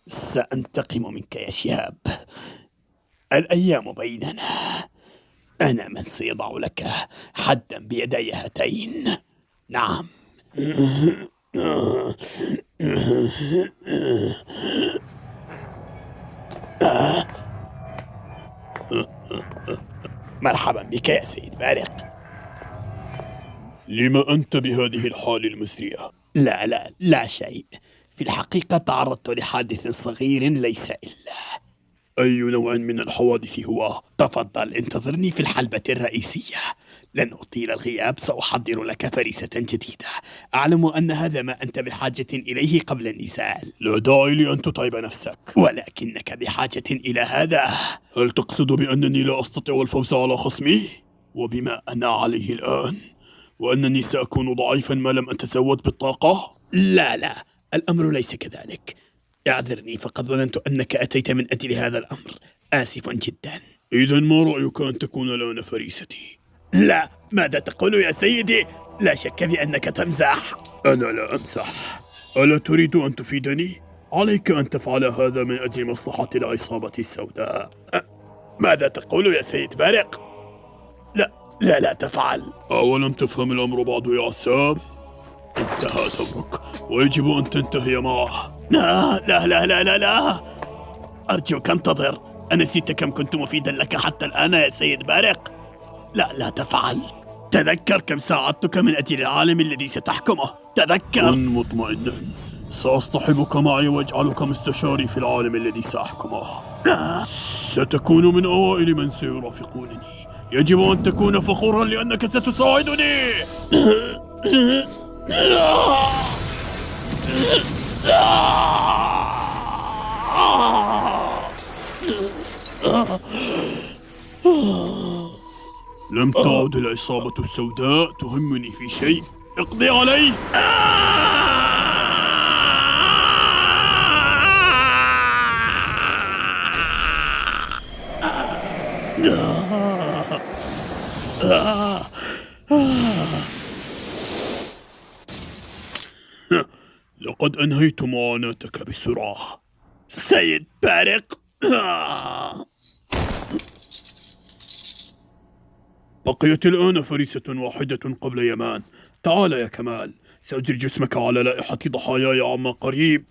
سأنتقم منك يا شاب. الأيام بيننا. أنا من سيضع لك حدا بيدي هاتين. نعم. مرحبا بك يا سيد بارق. لما أنت بهذه الحال المزرية؟ لا شيء. في الحقيقة تعرضت لحادث صغير ليس إلا. أي نوع من الحوادث هو؟ تفضل انتظرني في الحلبة الرئيسية. لن أطيل الغياب، سأحضر لك فريسة جديدة. أعلم أن هذا ما أنت بحاجة إليه قبل النزال. لا داعي لأن تتعب نفسك. ولكنك بحاجة إلى هذا. هل تقصد بأنني لا أستطيع الفوز على خصمي؟ وبما أنا عليه الآن، وأنني سأكون ضعيفا ما لم أتزود بالطاقة؟ لا، الأمر ليس كذلك. اعذرني، فقد ظننت أنك أتيت من أجل هذا الأمر. آسف جدا. إذن ما رأيك أن تكون الآن فريستي؟ لا، ماذا تقول يا سيدي؟ لا شك بأنك تمزح. أنا لا أمزح. ألا تريد أن تفيدني؟ عليك أن تفعل هذا من أجل مصلحة العصابة السوداء. ماذا تقول يا سيد بارق؟ لا تفعل. أولم تفهم الأمر بعد يا عسام؟ انتهى دورك ويجب أن تنتهي معه. لا. أرجوك انتظر. أنسيت كم كنت مفيدا لك حتى الآن يا سيد بارق؟ لا تفعل. تذكر كم ساعدتك من أجل العالم الذي ستحكمه. تذكر. كن مطمئنا، سأصطحبك معي واجعلك مستشاري في العالم الذي سأحكمه. ستكون من أوائل من سيرافقونني. يجب أن تكون فخورا لأنك ستساعدني. لم تعد العصابة السوداء تهمني في شيء. اقضي علي. لقد أنهيت معاناتك بسرعة سيد بارق. بقيت الآن فريسة واحدة قبل يمان. تعال يا كمال، سأجري جسمك على لائحة ضحاياي عما قريب.